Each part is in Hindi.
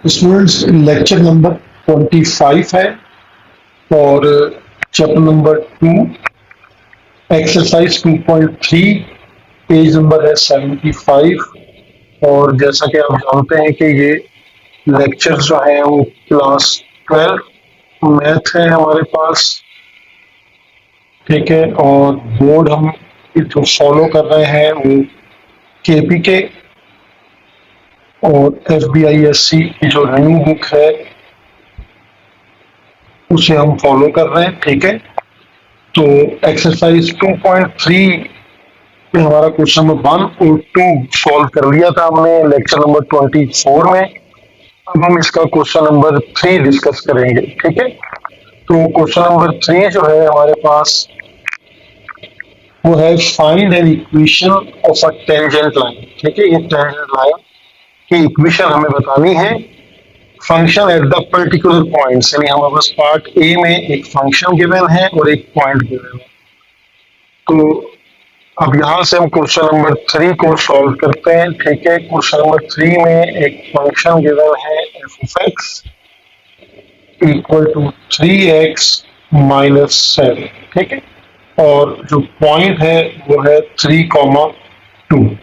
स्टूडेंट्स लेक्चर नंबर 25 है और chapter number 2 exercise 2.3 page number है 75। और जैसा कि आप जानते हैं कि ये लेक्चर जो है वो क्लास 12 मैथ है हमारे पास। ठीक है, और बोर्ड हम जो फॉलो कर रहे हैं वो केपीके और एफबीआईएससी की जो न्यू बुक है उसे हम फॉलो कर रहे हैं। ठीक है, तो एक्सरसाइज 2.3 में हमारा क्वेश्चन नंबर 1 और 2 सॉल्व कर लिया था हमने लेक्चर नंबर 24 में। अब हम इसका क्वेश्चन नंबर 3 डिस्कस करेंगे। ठीक है, तो क्वेश्चन नंबर 3 जो है हमारे पास वो है find an equation of a tangent line. ठीक है, ये टेंजेंट लाइन की इक्वेशन हमें बतानी है। Function at the particular points, यानी हमारे पास पार्ट ए में एक फंक्शन गिवन है और एक पॉइंट गिवन है। तो अब यहाँ से हम क्वेश्चन नंबर 3 को सॉल्व करते हैं। ठीक है, क्वेश्चन नंबर 3 में एक फंक्शन गिवन है f of x equal to 3x-7। ठीक है, और जो पॉइंट है वो है 3,2।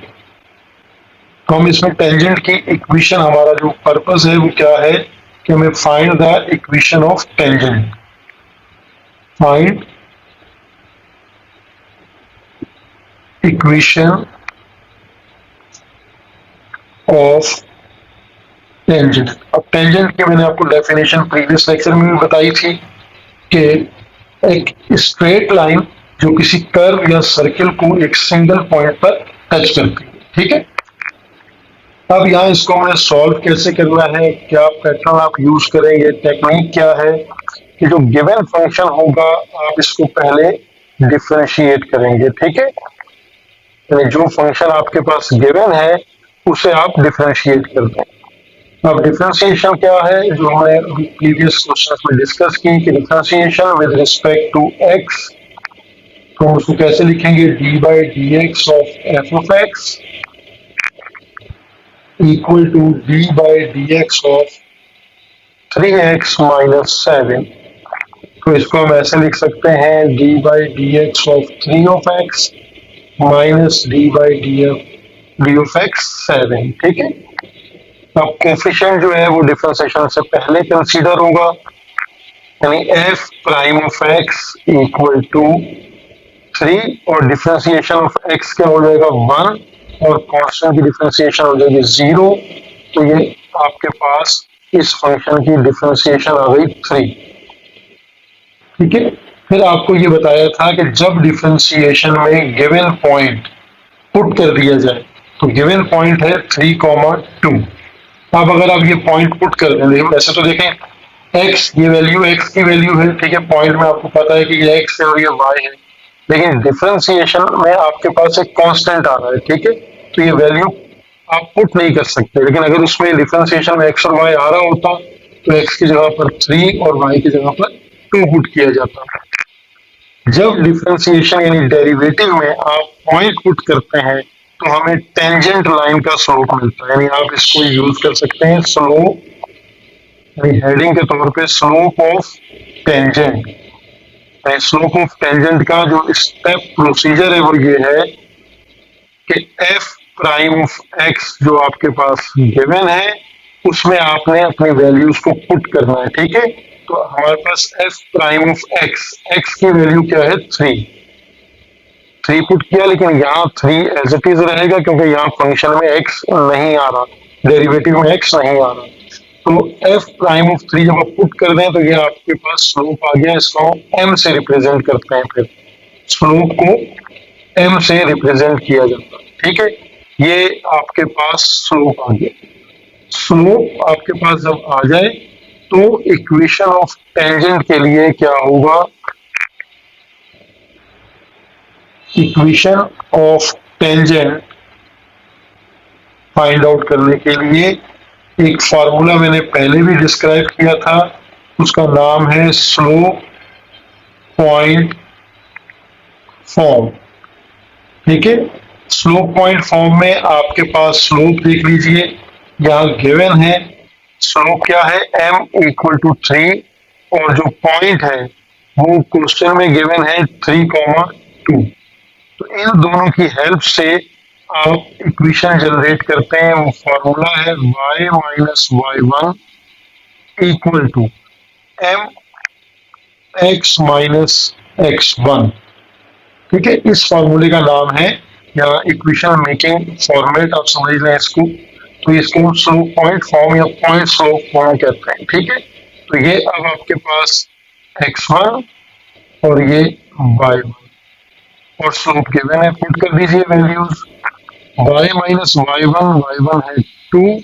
तो हम इसमें टेंजेंट की इक्वेशन, हमारा जो पर्पस है वो क्या है कि हमें find the equation of tangent. Find equation of tangent. अब टेंजेंट की मैंने आपको डेफिनेशन प्रीवियस लेक्चर में भी बताई थी कि एक स्ट्रेट लाइन जो किसी कर्व या सर्किल को एक सिंगल पॉइंट पर टच करती है। ठीक है, अब यहाँ इसको हमें सॉल्व कैसे करना है, क्या पैटर्न आप यूज करेंगे, टेक्निक क्या है कि जो गिवन फंक्शन होगा आप इसको पहले डिफरेंशिएट करेंगे। ठीक है, यानी जो फंक्शन आपके पास गिवन है उसे आप डिफरेंशिएट कर दें। अब डिफरेंशिएशन क्या है, जो हमने प्रीवियस क्वेश्चन में डिस्कस की कि differentiation with respect to x, तो हम उसको कैसे लिखेंगे, d by d x of f of x equal to d by d x of 3x-7। तो इसको हम ऐसे लिख सकते हैं, d by d x of 3 of x minus d by d of x 7। ठीक है, अब कोफिशिएंट जो है वो डिफरेंशिएशन से पहले कंसीडर होगा, यानी f prime of x equal to 3 और डिफरेंशिएशन ऑफ एक्स क्या हो जाएगा 1 और कांस्टेंट की डिफरेंशिएशन हो जाएगी 0। तो ये आपके पास इस फंक्शन की डिफरेंशिएशन आ गई 3। ठीक है, फिर आपको ये बताया था कि जब डिफरेंशिएशन में गिवन पॉइंट पुट कर दिया जाए, तो गिवन पॉइंट है 3,2। अब अगर आप ये पॉइंट पुट कर दें, वैसे तो देखें एक्स, ये वैल्यू एक्स की वैल्यू है। ठीक है, पॉइंट में आपको पता है कि ये एक्स है और ये वाई है, लेकिन डिफरेंशिएशन में आपके पास एक कांस्टेंट आ रहा है। ठीक है, तो ये वैल्यू आप पुट नहीं कर सकते, लेकिन अगर उसमें डिफरेंशिएशन में एक्स और वाई आ रहा होता तो एक्स की जगह पर 3 और वाई की जगह पर 2 पुट किया जाता। जब डिफरेंशिएशन यानी डेरिवेटिव में आप पॉइंट पुट करते हैं तो हमें टेंजेंट लाइन का स्लोप मिलता है, यानी आप इसको यूज कर सकते हैं स्लोप, यानी हेडिंग के तौर पे slope of tangent. Slope of tangent का जो स्टेप प्रोसीजर है वो ये है कि एफ प्राइम ऑफ एक्स जो आपके पास गिवन है उसमें आपने अपनी वैल्यूज को पुट करना है। ठीक है, तो हमारे पास f prime of x, x की वैल्यू क्या है 3 पुट किया, लेकिन यहाँ 3 एज इट इज रहेगा क्योंकि यहाँ फंक्शन में एक्स नहीं आ रहा, डेरिवेटिव में एक्स नहीं आ रहा। तो एफ प्राइम ऑफ 3 जब आप पुट कर दें तो ये आपके पास स्लोप आ गया, इसको एम से रिप्रेजेंट करते हैं। फिर स्लोप को एम से रिप्रेजेंट किया जाता है। ठीक है, ये आपके पास स्लोप आ गया। स्लोप आपके पास जब आ जाए तो इक्वेशन ऑफ टेंजेंट के लिए क्या होगा, equation of tangent find out करने के लिए एक फार्मूला मैंने पहले भी डिस्क्राइब किया था, उसका नाम है स्लोप पॉइंट फॉर्म। ठीक है, स्लोप पॉइंट फॉर्म में आपके पास स्लोप देख लीजिए, यहाँ गिवन है स्लोप क्या है, m इक्वल टू 3, और जो पॉइंट है वो क्वेश्चन में गिवन है 3,2। तो इन दोनों की हेल्प से आप इक्वेशन जनरेट करते हैं। वो फॉर्मूला है y minus y1 equal to m x minus x1। ठीक है, इस फॉर्मूले का नाम है, या इक्वेशन मेकिंग फॉर्मेट आप समझ लें इसको, तो इसको स्लोप पॉइंट फॉर्म या पॉइंट स्लोप फॉर्म कहते हैं। ठीक है, तो ये अब आपके पास x1 और ये y1 और स्लोप गिवन है, पुट कर दीजिए वैल्यूज। y माइनस y1 है 2,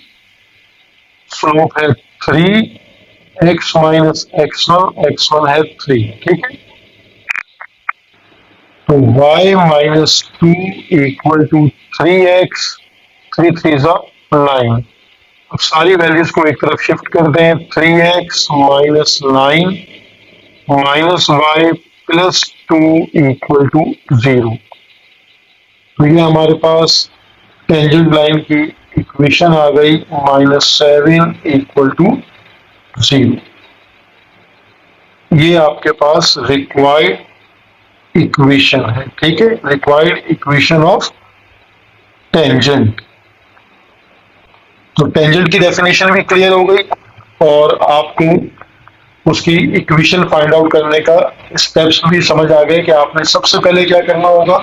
स्लोप है 3, x माइनस x1 है 3। ठीक है, तो y minus 2 equal to 3x, 3 3 9। अब सारी वैल्यूज को एक तरफ शिफ्ट कर दें, 3x minus 9 minus y plus 2 equal to 0। तो ये हमारे पास टेंजेंट लाइन की इक्वेशन आ गई, -7 इक्वल टू 0। ये आपके पास रिक्वायर्ड इक्वेशन है। ठीक है, रिक्वायर्ड इक्वेशन ऑफ टेंजेंट। तो टेंजेंट की डेफिनेशन भी क्लियर हो गई, और आपको उसकी इक्वेशन फाइंड आउट करने का स्टेप्स भी समझ आ गए कि आपने सबसे पहले क्या करना होगा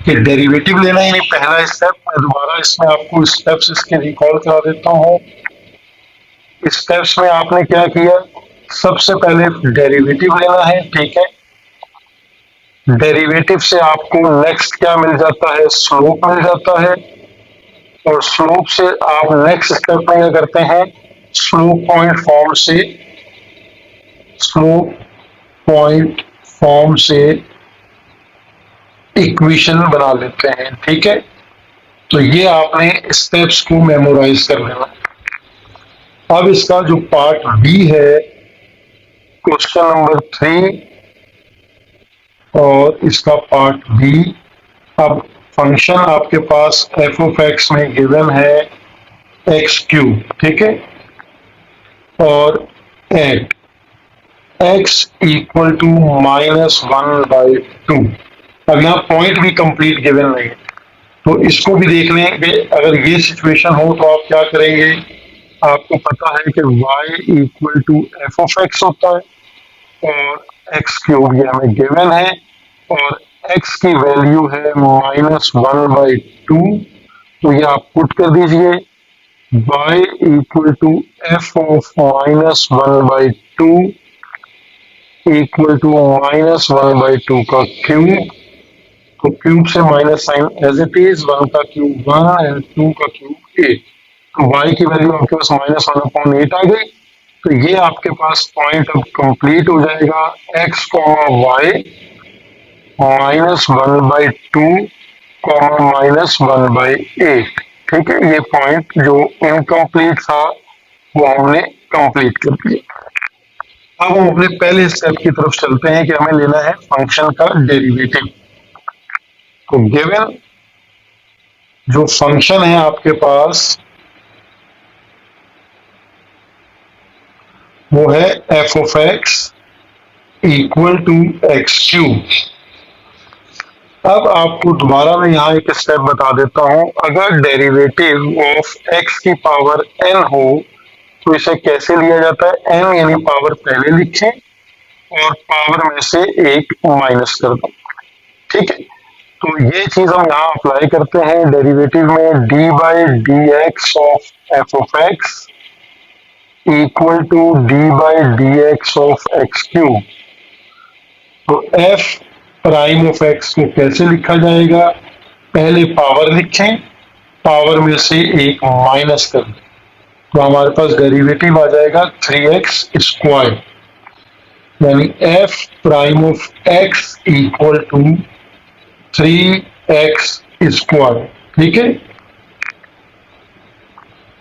कि डेरिवेटिव लेना ही नहीं, पहला स्टेप। मैं दोबारा इसमें आपको स्टेप्स इसके रिकॉल करा देता हूँ। स्टेप्स में आपने क्या किया, सबसे पहले डेरिवेटिव लेना है। ठीक है, डेरिवेटिव से आपको नेक्स्ट क्या मिल जाता है, स्लोप मिल जाता है, और स्लोप से आप नेक्स्ट स्टेप में क्या करते हैं, स्लोप पॉइंट फॉर्म से, स्लोप पॉइंट फॉर्म से इक्वेशन बना लेते हैं। ठीक है, तो ये आपने स्टेप्स को मेमोराइज कर लेना। अब इसका जो पार्ट बी है, क्वेश्चन नंबर 3, और इसका पार्ट बी। अब फंक्शन आपके पास एफ ऑफ एक्स में गिवन है एक्स क्यूब। ठीक है, और एट एक्स इक्वल टू -1/2। अब यहाँ पॉइंट भी कंप्लीट गिवन नहीं है, तो इसको भी देख लें कि अगर ये सिचुएशन हो तो आप क्या करेंगे। आपको पता है कि y equal to f of x होता है, और एक्स क्यूब ये हमें गिवन है, और x की वैल्यू है -1/2। तो ये आप पुट कर दीजिए, y equal to f of -1/2 equal to -1/2 का क्यूब। तो क्यूब से minus sign as it is, 1 का क्यूब 1 एंड 2 का क्यूब 8। तो y की वैल्यू आपके पास -1/8 आ गई। तो ये आपके पास पॉइंट अब कंप्लीट हो जाएगा, x, y -1/2 -1/8। ठीक है, ये पॉइंट जो इनकम्प्लीट था वो हमने कंप्लीट कर दिया। अब हम अपने पहले स्टेप की तरफ चलते हैं कि हमें लेना है फंक्शन का डेरिवेटिव। तो गिवन जो फंक्शन है आपके पास वो है f of x equal to x cube. अब आपको दोबारा मैं यहाँ एक स्टेप बता देता हूं। अगर डेरिवेटिव ऑफ एक्स की पावर n हो तो इसे कैसे लिया जाता है, n यानी पावर पहले लिखें और पावर में से एक माइनस कर दो। ठीक है, तो ये चीज हम यहाँ अप्लाई करते हैं डेरिवेटिव में, d by d x of f of x equal to d by d x of x cube. तो एफ प्राइम ऑफ एक्स को कैसे लिखा जाएगा, पहले पावर लिखें, पावर में से एक माइनस कर दें, तो हमारे पास डेरिवेटिव आ जाएगा 3x स्क्वायर, यानी f prime of x equal to 3x square. ठीक है,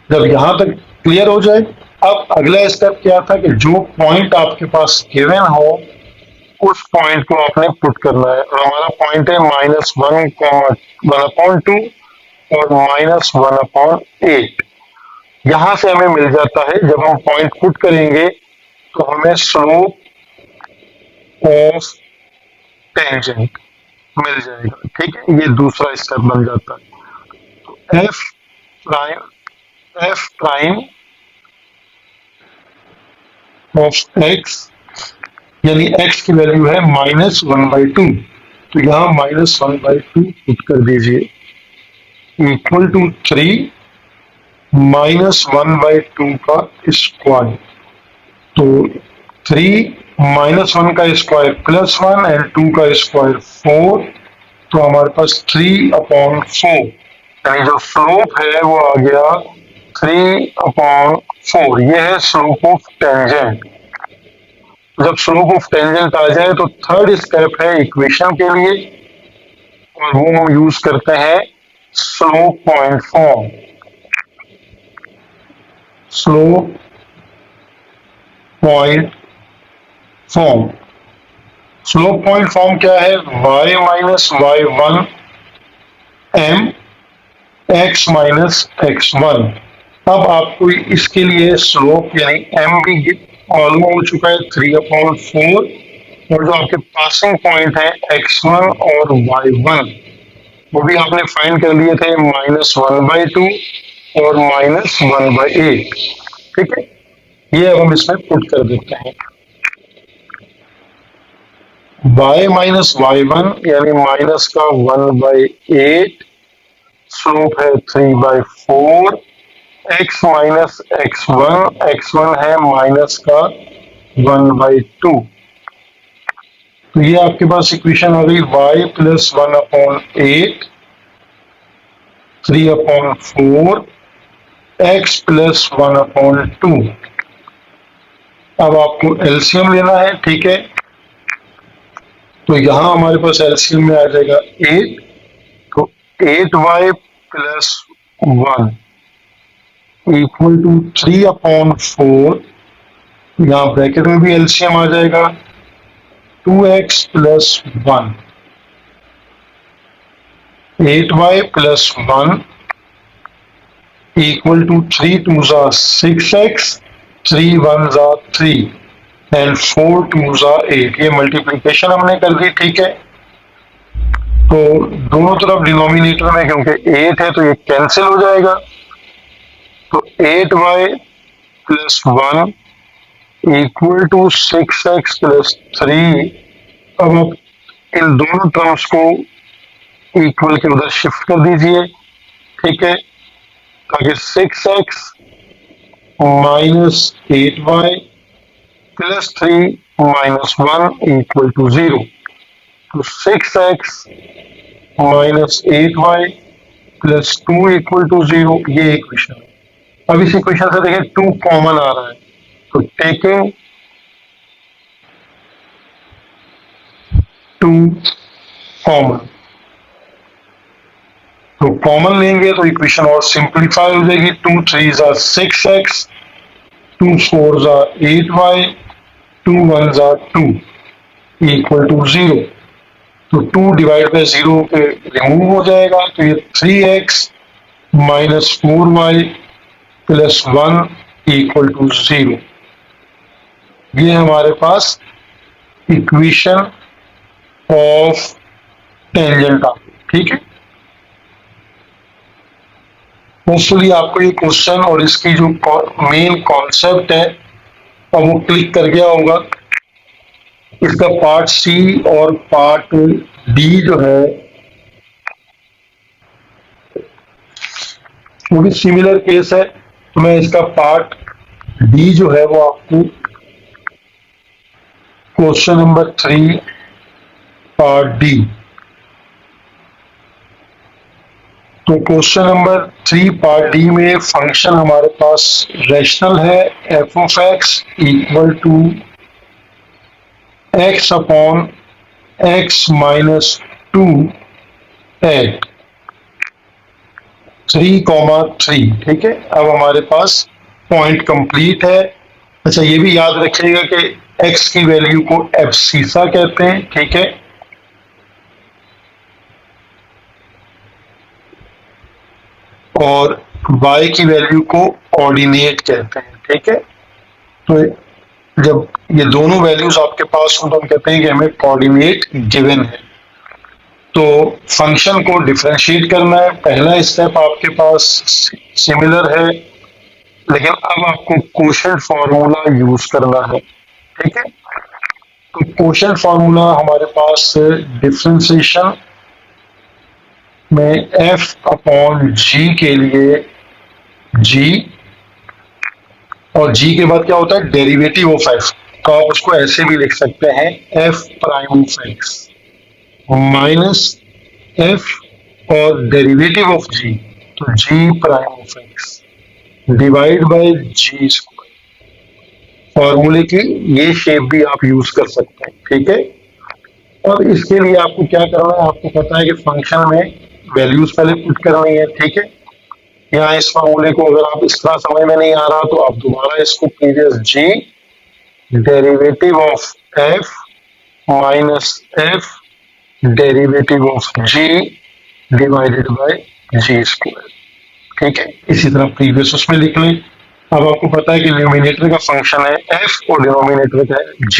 जब यहां तक क्लियर हो जाए, अब अगला स्टेप क्या था कि जो पॉइंट आपके पास गिवन हो उस पॉइंट को आपने पुट करना है, और हमारा पॉइंट है -1/2 और -1/8। यहां से हमें मिल जाता है, जब हम पॉइंट पुट करेंगे तो हमें स्लोप ऑफ टेंजेंट मिल जाएगा। ठीक है, ये दूसरा स्टेप बन जाता है। एफ प्राइम ऑफ एक्स, यानी एक्स की वैल्यू है -1/2, तो यहाँ -1/2 पुट कर दीजिए, इक्वल टू 3 -1/2 का स्क्वायर। तो 3 -1 का स्क्वायर +1 एंड 2 का स्क्वायर 4, तो हमारे पास 3/4, यानी जो स्लोप है वो आ गया 3/4। ये है स्लोप ऑफ टेंजेंट। जब स्लोप ऑफ टेंजेंट आ जाए तो थर्ड स्टेप है इक्वेशन के लिए, और वो हम यूज करते हैं slope point form. Slope point form, slope point form क्या है? y minus y1 m x minus x1। अब आपको इसके लिए स्लोप यानी m भी मालूम हो चुका है 3/4, और जो आपके पासिंग पॉइंट है x1 और y1 वो भी आपने फाइंड कर लिए थे, -1/2 और -1/8। ठीक है, ये अब हम इसमें पुट कर देते हैं। y माइनस y1 यानी माइनस का 1/8, स्लोप है 3/4, x माइनस x1 है माइनस का 1/2। तो ये आपके पास इक्वेशन हो गई y प्लस 1/8 3/4 x प्लस 1/2। अब आपको एलसीएम लेना है। ठीक है, तो यहां हमारे पास एलसीएम में आ जाएगा 8, तो 8y प्लस 1 इक्वल टू 3/4, यहाँ ब्रैकेट में भी एलसीएम आ जाएगा 2x plus 1, 8y plus 1 equal to 3 2 जा 6x, 3 1 जा 3 एंड 4 2 जा 8। ये मल्टीप्लीकेशन हमने कर दी। ठीक है, तो दोनों तरफ डिनोमिनेटर में क्योंकि 8 है तो ये कैंसिल हो जाएगा, तो 8y plus 1 equal to 6x plus 3। अब आप इन दोनों टर्म्स को इक्वल के उधर शिफ्ट कर दीजिए। ठीक है, ताकि 6x minus 8y plus 3 minus 1 equal to 0, तो 6x minus 8y plus 2 equal to 0, ये इक्वेशन है। अब इस इक्वेशन से देखिए 2 कॉमन आ रहा है, तो टेकिंग 2 कॉमन, तो कॉमन लेंगे तो इक्वेशन और सिंप्लीफाई हो जाएगी। 2 3 जा 6x, 2 4 जा 8y, 2 1 जा 2 इक्वल टू 0, तो 2 डिवाइड बाय 0 पे रिमूव हो जाएगा, तो ये 3x minus 4y plus 1 equal to 0। ये हमारे पास इक्वेशन ऑफ टेंजेंट आ गई। ठीक है, होपफुली आपको ये क्वेश्चन और इसकी जो मेन कॉन्सेप्ट है अब वो क्लिक कर गया होगा। इसका पार्ट सी और पार्ट डी जो है वो भी सिमिलर केस है, तो मैं इसका पार्ट डी जो है वो आपको क्वेश्चन नंबर 3 पार्ट डी, तो क्वेश्चन नंबर 3 पार्ट डी में फंक्शन हमारे पास रैशनल है f of x equal to x upon x minus 2 at 3,3। ठीक है, अब हमारे पास पॉइंट कंप्लीट है। अच्छा, ये भी याद रखिएगा कि एक्स की वैल्यू को एब्सिसा कहते हैं। ठीक है, और y की वैल्यू को ऑर्डिनेट कहते हैं, ठीक है। तो जब ये दोनों वैल्यूज आपके पास हो तो हम कहते हैं कि हमें कोऑर्डिनेट गिवन है। तो फंक्शन को डिफरेंशिएट करना है, पहला स्टेप आपके पास सिमिलर है, लेकिन अब आपको कोशेंट फॉर्मूला यूज करना है, ठीक है। तो कोशेंट फॉर्मूला हमारे पास डिफरेंशिएशन में f अपॉन g के लिए g, और g के बाद क्या होता है डेरिवेटिव ऑफ f, तो आप उसको ऐसे भी लिख सकते हैं f prime of x minus f और डेरिवेटिव ऑफ g, तो g prime of x divide by g square. फॉर्मूले की ये शेप भी आप यूज कर सकते हैं, ठीक है। और इसके लिए आपको क्या करना है, आपको पता है कि फंक्शन में वैल्यूज पहले पुट करनी है, ठीक है। यहाँ इस फॉर्मूले को अगर आप इस तरह समझ में नहीं आ रहा तो आप दोबारा इसको previous g derivative of f minus f derivative of g divided by g square, ठीक है। इसी तरह प्रीवियस उसमें लिख लें। अब आपको पता है कि न्यूमिनेटर का फंक्शन है f और डिनोमिनेटर का है g,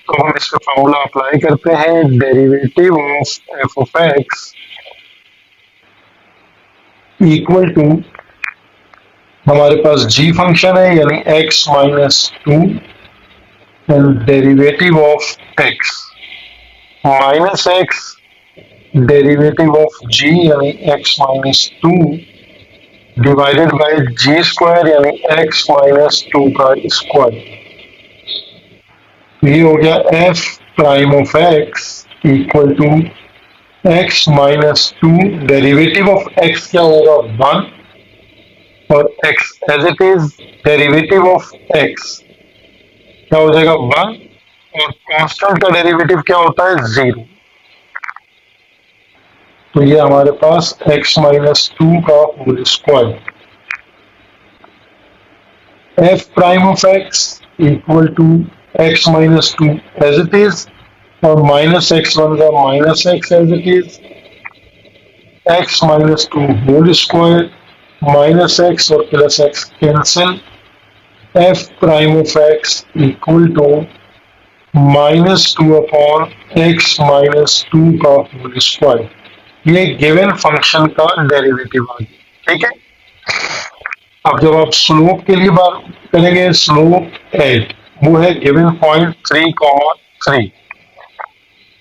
तो हम इसका फॉर्मूला अप्लाई करते हैं derivative of f of x equal to, हमारे पास g फंक्शन है यानी x minus two and derivative of x minus x derivative of g यानी x minus two divided by g square यानी x माइनस टू का स्क्वायर। ये हो गया f prime of x equal to x minus two derivative of x क्या होगा 1 और x as it is derivative of x क्या हो जाएगा 1 और कांस्टेंट का डेरिवेटिव क्या होता है 0। तो ये हमारे पास x माइनस टू का whole square f prime of x equal to x minus two as it is और माइनस एक्स वन का minus x as it is x minus two whole square minus x और plus x cancel f prime of x equal to minus two upon x minus two का होल स्क्वायर। ये गिवन फंक्शन का डेरिवेटिव आ गया, ठीक है। अब जब आप स्लोप के लिए बात करेंगे, स्लोप एट वो है गिवन पॉइंट 3,3,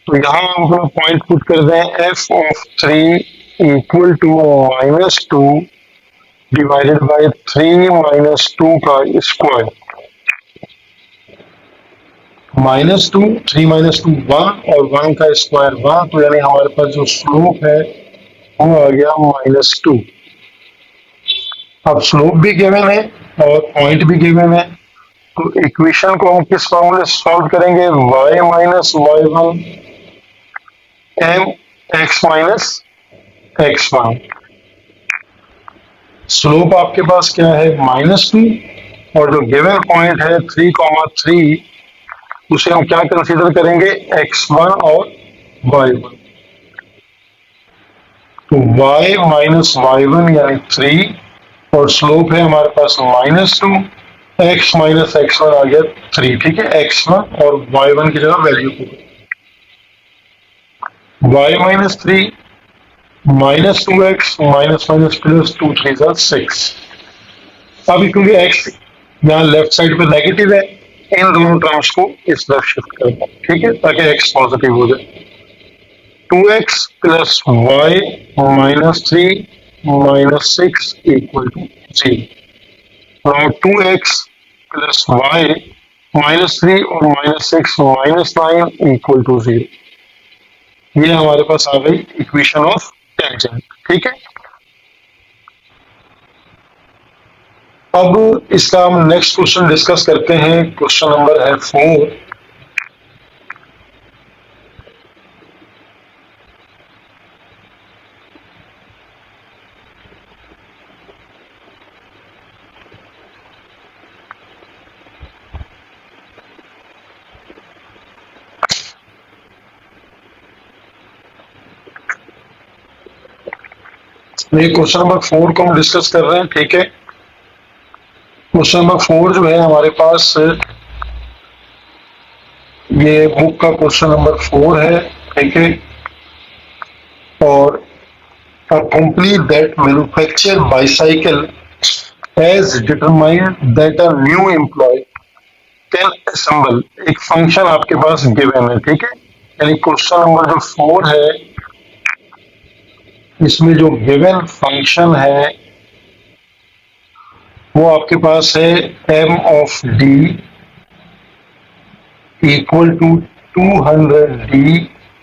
तो यहाँ हम अपना पॉइंट पुट कर दें f of 3 equal to minus two divided by 3 minus two का square. Minus two 3 minus two 1 और 1 का स्क्वायर 1, तो यानी हमारे पास जो स्लोप है वो आ गया माइनस टू। अब स्लोप भी गिवन है और पॉइंट भी गिवन है, तो इक्वेशन को हम किस फॉर्मूले से सॉल्व करेंगे, y minus y one m x minus x one. Slope आपके पास क्या है माइनस टू और जो गिवन पॉइंट है 3,3 उसे हम क्या कंसीडर करेंगे x1 और y1। तो y माइनस वाई वन यानी 3 और स्लोप है हमारे पास minus two, x minus x one आ गया 3, ठीक है। x1 और y1 की जगह वैल्यू को y minus three minus two x minus minus plus two three सा 6। अब क्योंकि x यहाँ लेफ्ट साइड पे नेगेटिव है, इन दोनों टर्म्स को इस तरफ शिफ्ट करना है, ठीक है, ताकि x पॉजिटिव हो जाए। 2x plus y minus three minus six equal to 0। और 2x plus y minus three और minus six minus 9 equal to 0। ये हमारे पास आ गई इक्वेशन ऑफ टेंजेंट, ठीक है। अब इसका हम नेक्स्ट क्वेश्चन डिस्कस करते हैं। क्वेश्चन नंबर है 4। ये क्वेश्चन नंबर 4 को हम डिस्कस कर रहे हैं, ठीक है। क्वेश्चन नंबर 4 जो है हमारे पास, ये बुक का क्वेश्चन नंबर 4 है, ठीक है। और complete that manufactured bicycle has determined that a new employee can assemble, एक फंक्शन आपके पास गिवन है, ठीक है। यानी क्वेश्चन नंबर जो 4 है, इसमें जो गिवन फंक्शन है वो आपके पास है m of d equal to 200d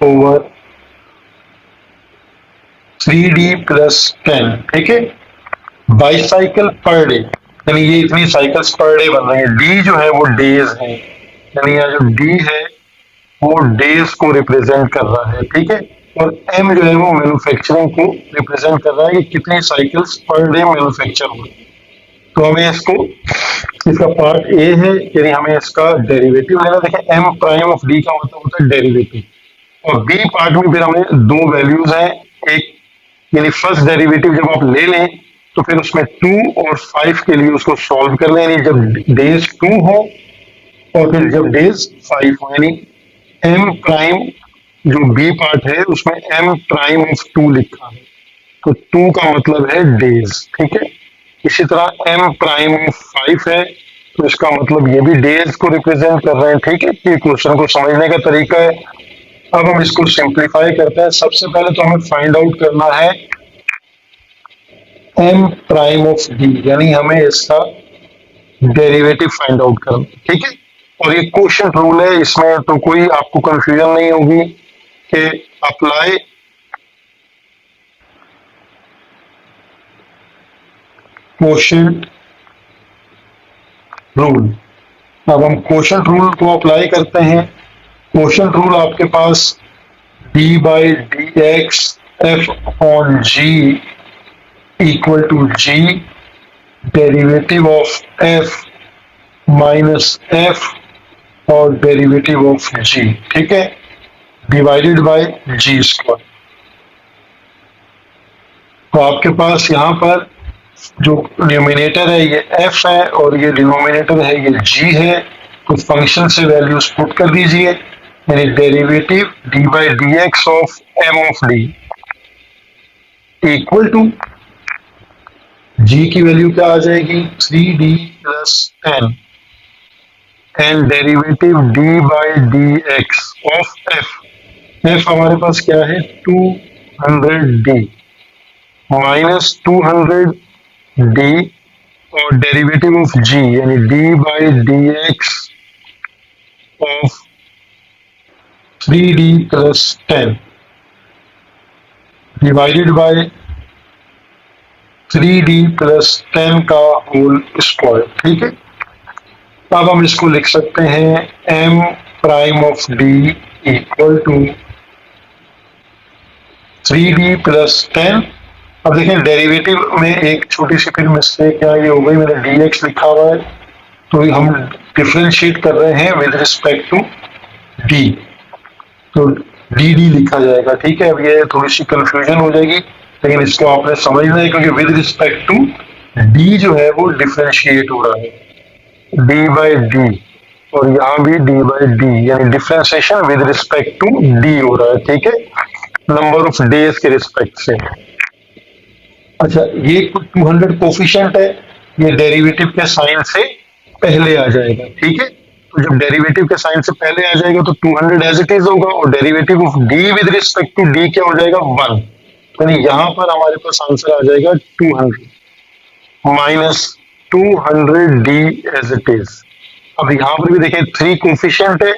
over 3d plus 10, ठीक है। बाईसाइकिल पर डे, यानी ये इतनी साइकिल्स पर डे बन रही है। डी जो है वो डेज है, यानी यहाँ जो डी है वो डेज को रिप्रेजेंट कर रहा है, ठीक है। और एम जो है वो मैन्युफैक्चरिंग को रिप्रेजेंट कर रहा है कि कितनी साइकिल्स पर डे मैन्युफैक्चर हो। तो हमें इसको, इसका पार्ट ए है, यानी हमें इसका डेरिवेटिव लेना। देखें एम प्राइम ऑफ डी का मतलब होता है डेरिवेटिव, और बी पार्ट में फिर हमें दो वैल्यूज हैं। एक यानी फर्स्ट डेरिवेटिव जब आप ले लें तो फिर उसमें 2 और 5 के लिए उसको सॉल्व कर लें, यानी जब डेज 2 हो और फिर जब डेज 5 हो, यानी एम प्राइम जो बी पार्ट है उसमें एम प्राइम ऑफ 2 लिखा है, तो 2 का मतलब है डेज, ठीक है। इसी तरह एम प्राइम ऑफ 5 है, तो इसका मतलब ये भी डेज को रिप्रेजेंट कर रहे हैं, ठीक है। ये क्वेश्चन को समझने का तरीका है। अब हम इसको सिंप्लीफाई करते हैं। सबसे पहले तो हमें फाइंड आउट करना है एम प्राइम ऑफ डी, यानी हमें इसका डेरिवेटिव फाइंड आउट करना, ठीक है। और ये क्वेश्चन रूल है, इसमें तो कोई आपको कंफ्यूजन नहीं होगी कि अप्लाई क्वोशंट रूल। अब हम क्वोशंट रूल को अप्लाई करते हैं। क्वोशंट रूल आपके पास d by d x f on g equal to g derivative of f minus f और डेरिवेटिव ऑफ g, ठीक है, डिवाइडेड बाय जी स्क्वायर। तो आपके पास यहाँ पर जो न्यूमिनेटर है ये f है और ये डिनोमिनेटर है ये g है, तो फंक्शन से वैल्यूज पुट कर दीजिए, यानी derivative d by d x of m of d equal to g की वैल्यू क्या आ जाएगी 3d plus 10 and derivative d by d x of f हमारे पास क्या है 200d माइनस 200d और डेरिवेटिव ऑफ g यानी d by d x of 3d plus 10 divided by 3d plus 10 का होल स्क्वायर, ठीक है। अब हम इसको लिख सकते हैं m prime of d equal to 3d plus 10। अब देखें डेरिवेटिव में एक छोटी सी फिर मिस्टेक क्या ये हो गई, मैंने dx लिखा हुआ है, तो हम डिफरेंशिएट कर रहे हैं विद रिस्पेक्ट टू d, तो dd लिखा जाएगा, ठीक है। अब ये थोड़ी सी कंफ्यूजन हो जाएगी, लेकिन इसको आपने समझना है क्योंकि विद रिस्पेक्ट टू d जो है वो डिफरेंशिएट हो रहा है d बाई डी, और यहाँ भी d बाई डी, यानी differentiation with respect to d हो रहा है, ठीक है, नंबर ऑफ डेज के रिस्पेक्ट से। अच्छा, ये 200 कोफिशिएंट है, ये डेरिवेटिव के साइन से पहले आ जाएगा, ठीक है। तो जब डेरिवेटिव के साइन से पहले आ जाएगा तो 200 एज इट इज होगा, और derivative of d with respect to d क्या हो जाएगा 1, यानी यहाँ पर हमारे पास आंसर आ जाएगा 200 minus 200d as it is. अब यहाँ पर भी देखें 3 कोफिशिएंट है,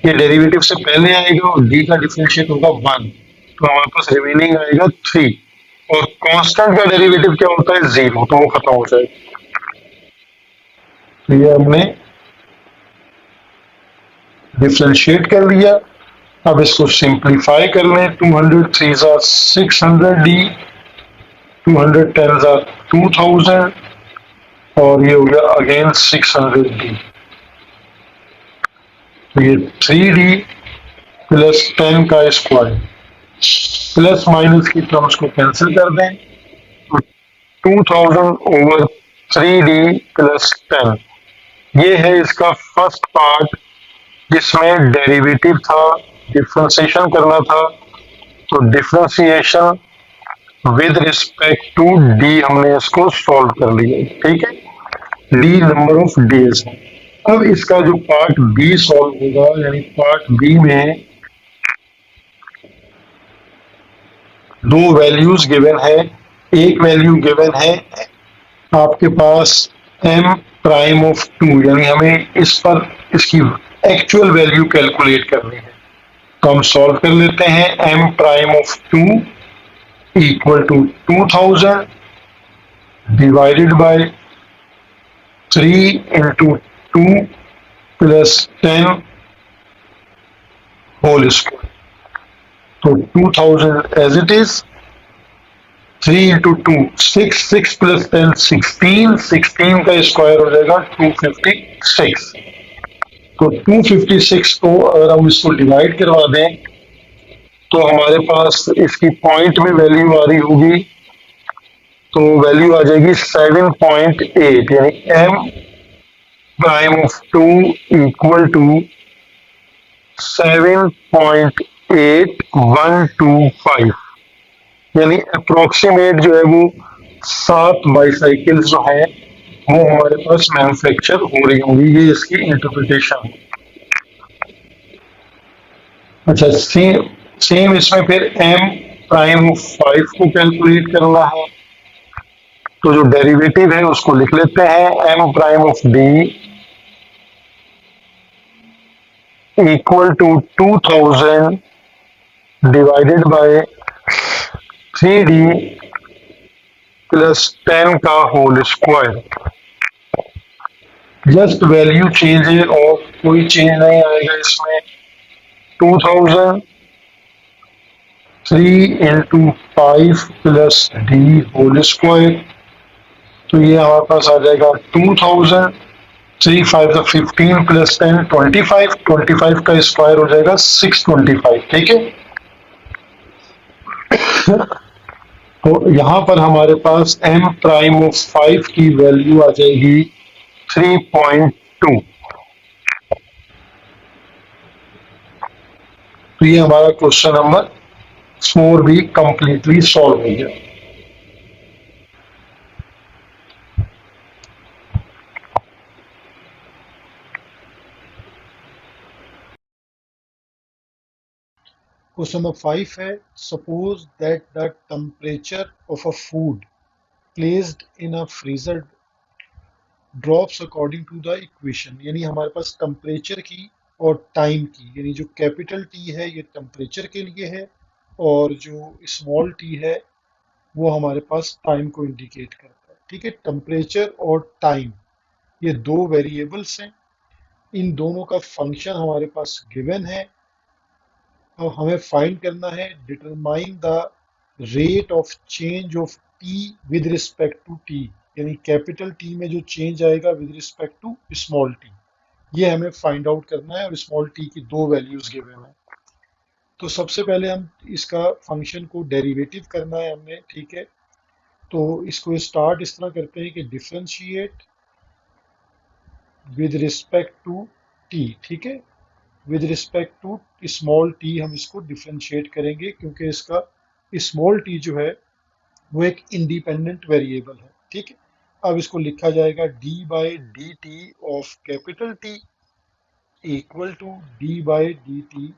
ये डेरिवेटिव से पहले आएगा और d का डिफरेंशिएट होगा 1, तो हमारे पास रिमेनिंग आएगा 3, और कांस्टेंट का डेरिवेटिव क्या होता है 0, तो वो खत्म हो जाएगा। तो ये हमने डिफरेंशिएट कर लिया। अब इसको सिंप्लीफाई कर लें, 200 3 600d 200 10 2000 और ये हो गया अगेन 600d, तो ये 3d प्लस 10 का स्क्वायर, प्लस माइनस की टर्म्स को कैंसिल कर दें, 2000/3d+10। ये है इसका फर्स्ट पार्ट जिसमें डेरिवेटिव था, डिफ्रेंसिएशन करना था। तो differentiation with respect to d हमने इसको सॉल्व कर लिया, ठीक है। D number of days. अब इसका जो पार्ट बी सॉल्व होगा, यानी पार्ट बी में दो वैल्यूज गिवन है। एक वैल्यू गिवन है आपके पास m प्राइम ऑफ 2, यानी हमें इस पर इसकी एक्चुअल वैल्यू कैलकुलेट करनी है। तो हम सॉल्व कर लेते हैं। m prime of 2 equal to 2000 divided by 3 into 2 plus 10 whole square. तो 2000 as it is, 3 into 2 6, 6 plus 10 16, 16 का स्क्वायर हो जाएगा 256। तो 256 को अगर हम इसको डिवाइड करवा दें तो हमारे पास इसकी पॉइंट में वैल्यू आ रही होगी। तो वैल्यू आ जाएगी 7.8, यानी m prime of 2 equal to 7.8125, यानी अप्रोक्सीमेट जो है वो 7 बाईसाइकिल जो है वो हमारे पास मैन्युफैक्चर हो रही होंगी। ये इसकी इंटरप्रिटेशन है। अच्छा, सेम सेम इसमें फिर m प्राइम ऑफ 5 को कैलकुलेट करना है। तो जो डेरिवेटिव है उसको लिख लेते हैं। m prime of d equal to 2000 divided by 3d plus 10 का whole square. Just value change है और कोई चेंज नहीं आएगा इसमें। 2000 3 into 5 plus d whole square. तो ये हमारे पास आ जाएगा 2000, 3 5 का 15 प्लस 10 25, 25 का स्क्वायर हो जाएगा 625, ठीक है। तो यहाँ पर हमारे पास m प्राइम ऑफ 5 की वैल्यू आ जाएगी 3.2। तो ये हमारा क्वेश्चन नंबर 4 भी कंप्लीटली सॉल्व हो गया। क्वेश्चन नंबर 5 है, suppose that the temperature of a food placed in a freezer drops according to the equation. यानी हमारे पास टेम्परेचर की और टाइम की, यानी जो कैपिटल टी है ये टेम्परेचर के लिए है और जो स्मॉल टी है वो हमारे पास टाइम को इंडिकेट करता है, ठीक है। टेम्परेचर और टाइम ये दो वेरिएबल्स हैं। इन दोनों का फंक्शन हमारे पास गिवन है। अब हमें फाइंड करना है determine the rate of change of T with respect to t, यानी कैपिटल टी में जो चेंज आएगा with respect to small t, ये हमें फाइंड आउट करना है। और स्मॉल टी की दो वैल्यूज गिवन है। तो सबसे पहले हम इसका फंक्शन को डेरिवेटिव करना है हमने, ठीक है। तो इसको स्टार्ट इस तरह करते हैं कि differentiate with respect to t, ठीक है। With respect to small t हम इसको डिफ्रेंशिएट करेंगे क्योंकि इसका स्मॉल टी जो है वो एक इंडिपेंडेंट वेरिएबल है, ठीक है। अब इसको लिखा जाएगा d by d t of capital T equal to d by d t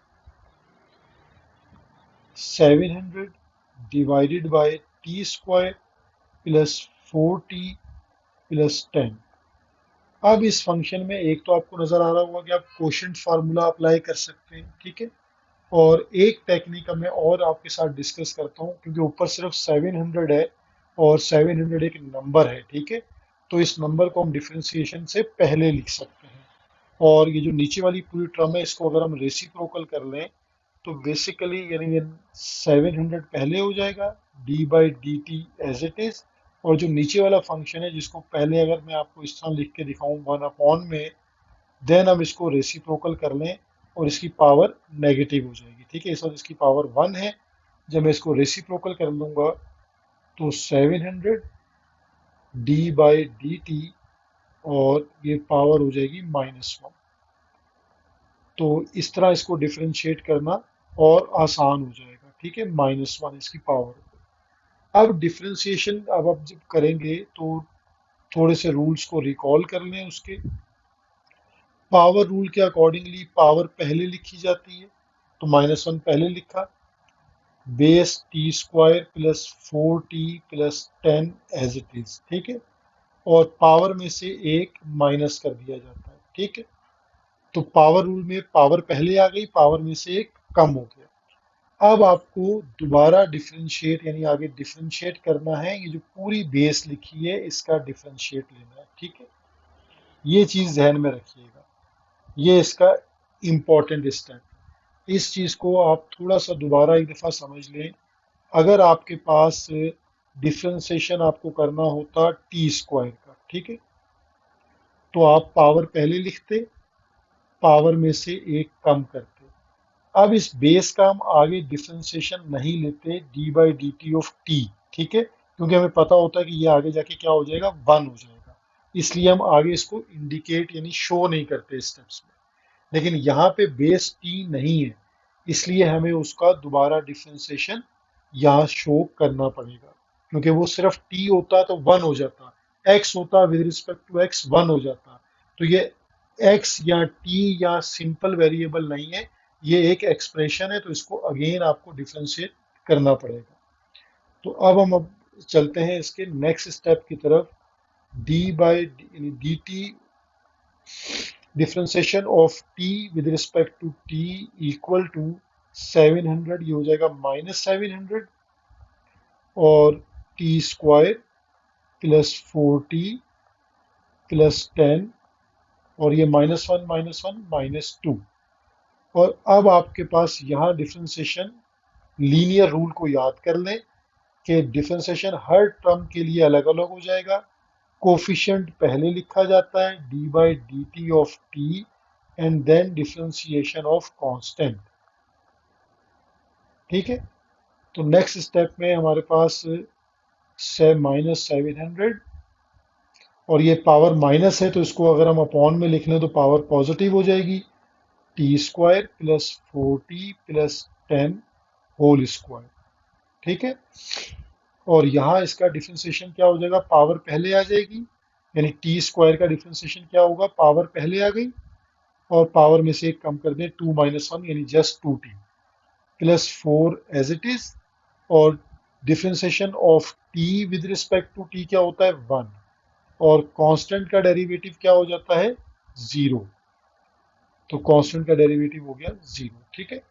700 divided by t square plus 4t plus 10। अब इस फंक्शन में एक तो आपको नजर आ रहा होगा कि आप कोशेंट फार्मूला अप्लाई कर सकते हैं, ठीक है। और एक टेक्निक मैं और आपके साथ डिस्कस करता हूँ क्योंकि ऊपर सिर्फ 700 है और 700 एक नंबर है, ठीक है। तो इस नंबर को हम डिफरेंशिएशन से पहले लिख सकते हैं। और ये जो नीचे वाली पूरी टर्म है इसको अगर हम रेसिप्रोकल कर लें तो बेसिकली यानी ये 700 पहले हो जाएगा, d by d t as it is. और जो नीचे वाला फंक्शन है जिसको पहले अगर मैं आपको इस तरह लिख के दिखाऊं 1 अपॉन में, देन हम इसको रेसिप्रोकल कर लें और इसकी पावर नेगेटिव हो जाएगी, ठीक है। इस वक्त इसकी पावर 1 है। जब मैं इसको रेसिप्रोकल कर लूंगा तो 700 डी बाई डी टी, और ये पावर हो जाएगी -1। तो इस तरह इसको डिफरेंशिएट करना और आसान हो जाएगा, ठीक है, -1 इसकी पावर। अब डिफरेंशिएशन अब आप जब करेंगे तो थोड़े से रूल्स को रिकॉल कर लें उसके। पावर रूल के अकॉर्डिंगली पावर पहले लिखी जाती है, तो -1 पहले लिखा, base t square plus 4t plus 10 as it is, ठीक है, और पावर में से एक माइनस कर दिया जाता है, ठीक है। तो पावर रूल में पावर पहले आ गई, पावर में से एक कम हो गया। अब आपको दोबारा डिफरेंशिएट यानी आगे डिफरेंशिएट करना है, ये जो पूरी बेस लिखी है इसका डिफरेंशिएट लेना है, ठीक है। ये चीज ध्यान में रखिएगा, ये इसका इम्पोर्टेंट स्टेप। इस चीज को आप थोड़ा सा दोबारा एक दफा समझ लें। अगर आपके पास डिफरेंशिएशन आपको करना होता टी स्क्वायर का, ठीक है, तो आप पावर पहले लिखते, पावर में से एक कम करते। अब इस बेस का हम आगे डिफरेंशिएशन नहीं लेते D by d t of T, ठीक है, क्योंकि हमें पता होता है कि ये आगे जाके क्या हो जाएगा, 1 हो जाएगा। इसलिए हम आगे इसको इंडिकेट यानी शो नहीं करते स्टेप्स में। लेकिन यहाँ पे बेस टी नहीं है, इसलिए हमें उसका दोबारा डिफरेंशिएशन यहाँ शो करना पड़ेगा, क्योंकि वो सिर्फ टी होता तो 1 हो जाता, एक्स होता विद रिस्पेक्ट टू एक्स 1 हो जाता। तो ये एक्स या टी या सिंपल वेरिएबल नहीं है, ये एक एक्सप्रेशन है, तो इसको अगेन आपको डिफरेंशिएट करना पड़ेगा। तो अब चलते हैं इसके नेक्स्ट स्टेप की तरफ। D by d t differentiation of T with respect to t equal to 700, ये हो जाएगा -700, और T square plus 4t plus 10, और ये -1 -1 -2। और अब आपके पास यहाँ डिफरेंशिएशन लीनियर रूल को याद कर लें कि डिफरेंशिएशन हर टर्म के लिए अलग अलग हो जाएगा। कोफिशिएंट पहले लिखा जाता है d by d t of t, and then differentiation of constant, ठीक है। तो नेक्स्ट स्टेप में हमारे पास से -700, और ये पावर माइनस है तो इसको अगर हम अपॉन में लिख लें तो पावर पॉजिटिव हो जाएगी, t square plus 4t plus 10 whole square, ठीक है। और यहाँ इसका डिफरेंशिएशन क्या हो जाएगा, पावर पहले आ जाएगी, यानी टी स्क्वायर का डिफरेंशिएशन क्या होगा, पावर पहले आ गई और पावर में से एक कम कर दें, 2 -1 यानी just 2t plus 4 as it is, और differentiation of T with respect to t क्या होता है, 1, और कांस्टेंट का डेरिवेटिव क्या हो जाता है, 0। तो कांस्टेंट का डेरिवेटिव हो गया 0, ठीक है।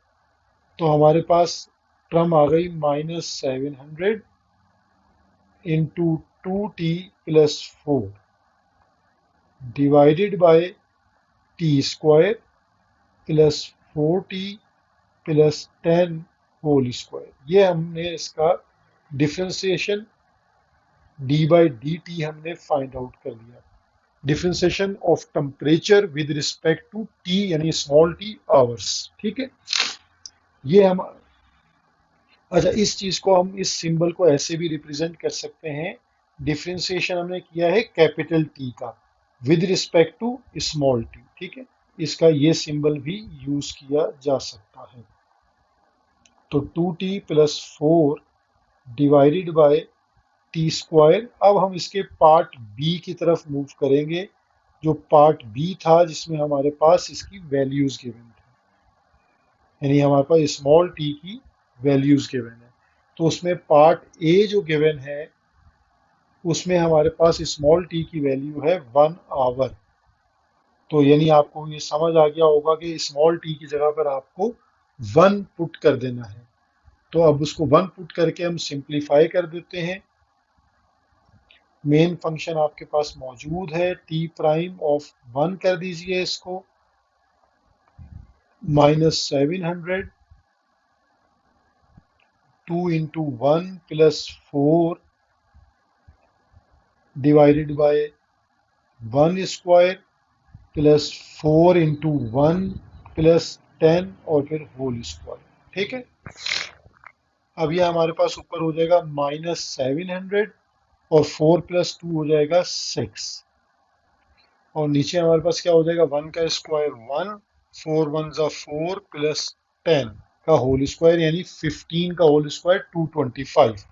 तो हमारे पास टर्म आ गई -700 into 2t plus 4 divided by t square plus 4t plus 10 whole square. ये हमने इसका differentiation d by d t हमने फाइंड आउट कर लिया। Differentiation of temperature with respect to t यानी स्मॉल टी आवर्स, ठीक है। ये हम, अच्छा, इस चीज को हम इस सिंबल को ऐसे भी रिप्रेजेंट कर सकते हैं। डिफरेंशिएशन हमने किया है कैपिटल टी का with respect to small t, ठीक है, इसका ये सिंबल भी यूज किया जा सकता है। तो 2t plus 4 divided by t square. अब हम इसके पार्ट बी की तरफ मूव करेंगे, जो पार्ट बी था जिसमें हमारे पास इसकी वैल्यूज गिवन थी, यानी हमारे पास स्मॉल टी की वैल्यूज गिवन है। तो उसमें पार्ट ए जो गिवन है उसमें हमारे पास स्मॉल टी की वैल्यू है 1 आवर। तो यानी आपको ये समझ आ गया होगा कि स्मॉल टी की जगह पर आपको 1 पुट कर देना है। तो अब उसको 1 पुट करके हम सिंप्लीफाई कर देते हैं। मेन फंक्शन आपके पास मौजूद है, टी प्राइम ऑफ 1 कर दीजिए इसको, -700 2 into 1 plus 4 divided bye 1 square plus 4 into 1 plus 10 और फिर होल स्क्वायर, ठीक है। अब ये हमारे पास ऊपर हो जाएगा -700 और 4 + 2 हो जाएगा 6, और नीचे हमारे पास क्या हो जाएगा, 1 का स्क्वायर 1, 4 × 1 = 4 प्लस 10 का होल स्क्वायर यानी 15 का whole square 225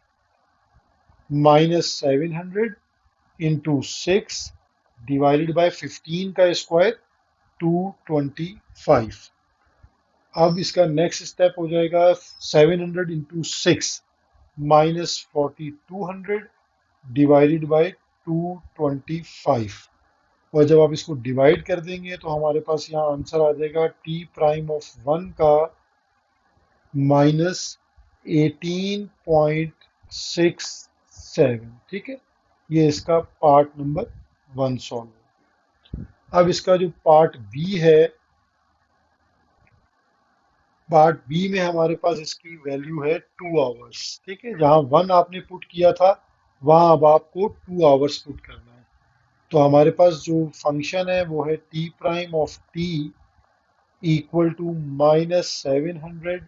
-700 into 6 divided by 15 का स्क्वायर 225। अब इसका नेक्स्ट स्टेप हो जाएगा 700 इंटू 6 -4200 डिवाइडेड बाय 225, और जब आप इसको डिवाइड कर देंगे तो हमारे पास यहाँ आंसर आ जाएगा t'(1) का -18.67। ठीक है, ये इसका पार्ट नंबर 1 सॉल्व है। अब इसका जो पार्ट बी है, पार्ट बी में हमारे पास इसकी वैल्यू है 2 आवर्स। ठीक है, जहाँ 1 आपने पुट किया था वहाँ अब आपको 2 आवर्स पुट करना है। तो हमारे पास जो फंक्शन है वो है t'(t) equal to -700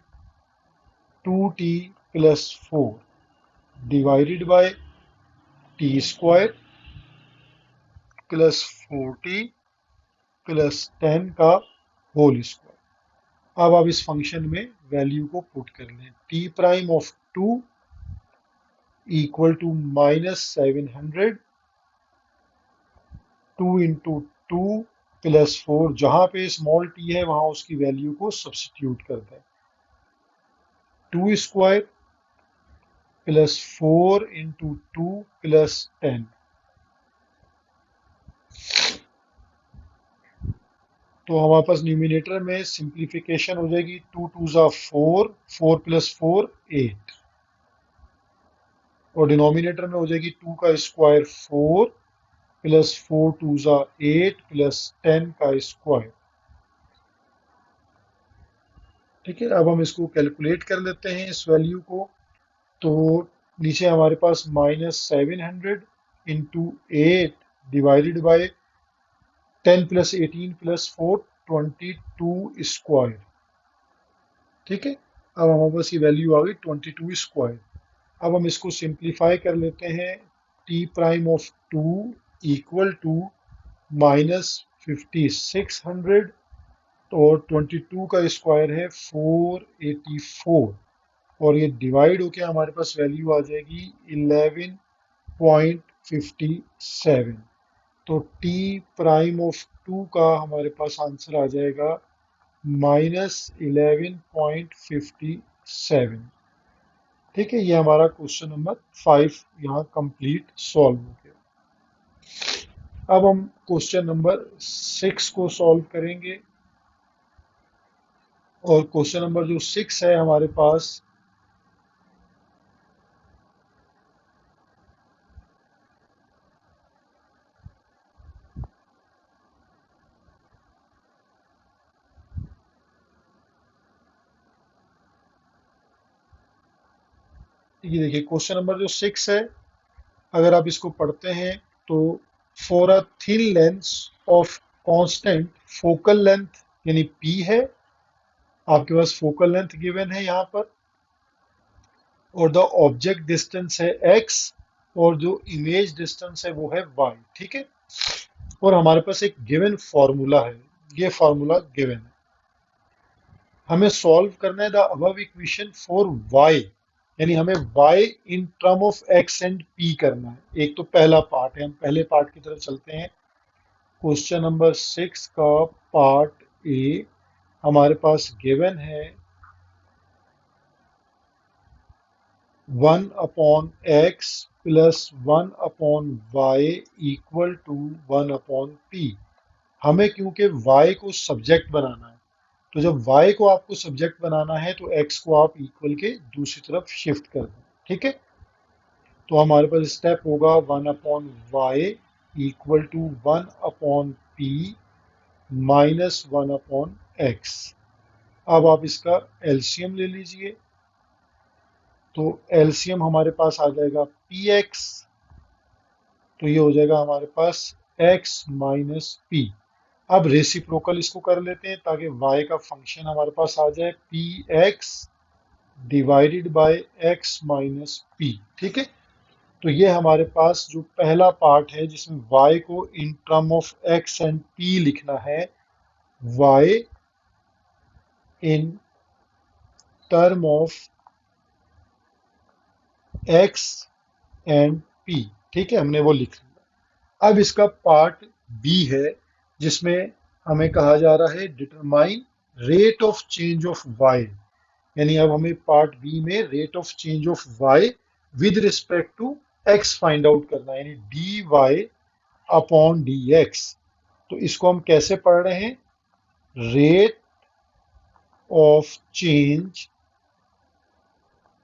2t + 4 divided bye t² + 4t + 10 का होल स्क्वायर। अब आप इस फंक्शन में वैल्यू को पुट कर लें। t'(2) इक्वल टू -700 2 × 2 + 4, जहां पे स्मॉल t है वहां उसकी वैल्यू को सब्स्टिट्यूट कर दें। 2² + 4 × 2 + 10, तो हमारे पास न्यूमिनेटर में सिंप्लीफिकेशन हो जाएगी। 2 × 2 = 4, 4 + 4 8, और डिनोमिनेटर में हो जाएगी 2 का स्क्वायर 4 + 4 × 2 = 8 + 10 का स्क्वायर। ठीक है, अब हम इसको कैलकुलेट कर लेते हैं इस वैल्यू को। तो नीचे हमारे पास -700 इंटू 8 डिवाइडेड बाय 10 + 18 + 4 22²। ठीक है, अब हमारे पास ये वैल्यू आ गई 22²। अब हम इसको सिंप्लीफाई कर लेते हैं। t'(2) इक्वल टू -5600, और 22 का स्क्वायर है 484, और ये डिवाइड होके हमारे पास वैल्यू आ जाएगी 11.57। तो t'(2) का हमारे पास आंसर आ जाएगा -11.57। ठीक है, ये हमारा क्वेश्चन नंबर 5 यहाँ कंप्लीट सॉल्व हो गया। अब हम क्वेश्चन नंबर 6 को सॉल्व करेंगे, और क्वेश्चन नंबर जो 6 है हमारे पास, ये देखिए क्वेश्चन नंबर जो 6 है, अगर आप इसको पढ़ते हैं तो for a thin lens of constant focal length यानी p है, आपके पास फोकल लेंथ गिवन है यहाँ पर, और द ऑब्जेक्ट डिस्टेंस है x, और जो इमेज डिस्टेंस है वो है y। ठीक है, और हमारे पास एक गिवन फॉर्मूला है, ये फॉर्मूला गिवन है। हमें सॉल्व करना है the above equation for y, यानी हमें y in term of x and p करना है। एक तो पहला पार्ट है, हम पहले पार्ट की तरफ चलते हैं। क्वेश्चन नंबर 6 का पार्ट ए हमारे पास गिवन है 1/x + 1/y equal to 1/p। हमें क्योंकि y को सब्जेक्ट बनाना है, तो जब y को आपको सब्जेक्ट बनाना है तो x को आप इक्वल के दूसरी तरफ शिफ्ट कर दें। ठीक है, तो हमारे पास स्टेप होगा 1/y equal to 1/p -1/x। अब आप इसका एलसीएम ले लीजिए, तो एलसीएम हमारे पास आ जाएगा px, तो ये हो जाएगा हमारे पास x - p। अब रेसिप्रोकल इसको कर लेते हैं ताकि y का फंक्शन हमारे पास आ जाए px divided by x - p। ठीक है, तो ये हमारे पास जो पहला पार्ट है जिसमें y को in term of x and p लिखना है, y in term of x and p, ठीक है, हमने वो लिख लिया। अब इसका पार्ट बी है जिसमें हमें कहा जा रहा है determine rate of change of y, यानी अब हमें पार्ट बी में rate of change of y with respect to x find out करना है, यानी dy अपॉन dx। तो इसको हम कैसे पढ़ रहे हैं, rate of change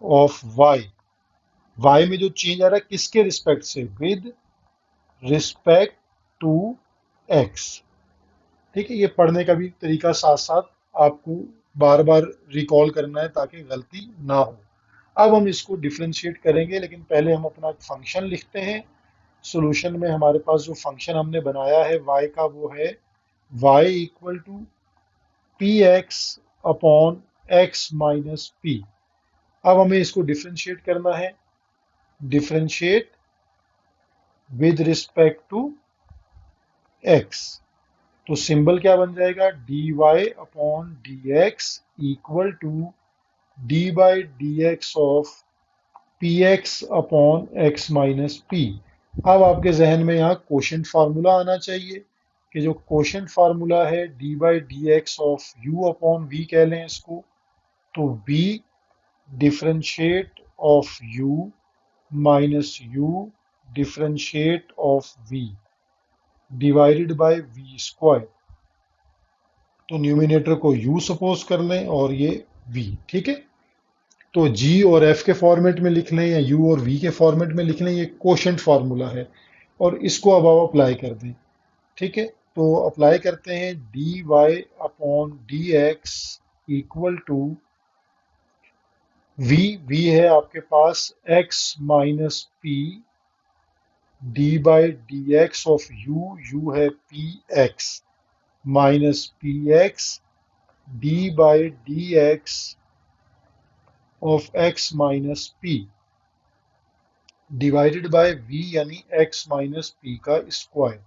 of y में जो चेंज आ रहा है किसके रिस्पेक्ट से, विद रिस्पेक्ट टू x। ठीक है, ये पढ़ने का भी तरीका साथ साथ आपको बार बार रिकॉल करना है ताकि गलती ना हो। अब हम इसको डिफ्रेंशिएट करेंगे, लेकिन पहले हम अपना फंक्शन लिखते हैं। सॉल्यूशन में हमारे पास जो फंक्शन हमने बनाया है y का वो है y इक्वल टू p x upon x minus p. अब हमें इसको डिफ्रेंशिएट करना है, differentiate with respect to x। तो सिंबल क्या बन जाएगा, dy upon d x equal to d by d x of p x upon x minus p. अब आपके जहन में यहाँ कोशेंट फार्मूला आना चाहिए कि जो कोशेंट फार्मूला है d by d x of u upon v कह लें इसको, तो v differentiate of u minus u differentiate of v divided by v square. तो न्यूमिनेटर को u सपोज कर लें और ये v, ठीक है। तो g और f के फॉर्मेट में लिख लें या u और v के फॉर्मेट में लिख लें, ये कोशेंट फार्मूला है। और इसको अब आप अप्लाई कर दें, ठीक है। तो अप्लाई करते हैं, d y upon d x equal to v है आपके पास x minus p d by d x of u है p x minus p x d by d x of x minus p divided by v यानी x माइनस p का स्क्वायर।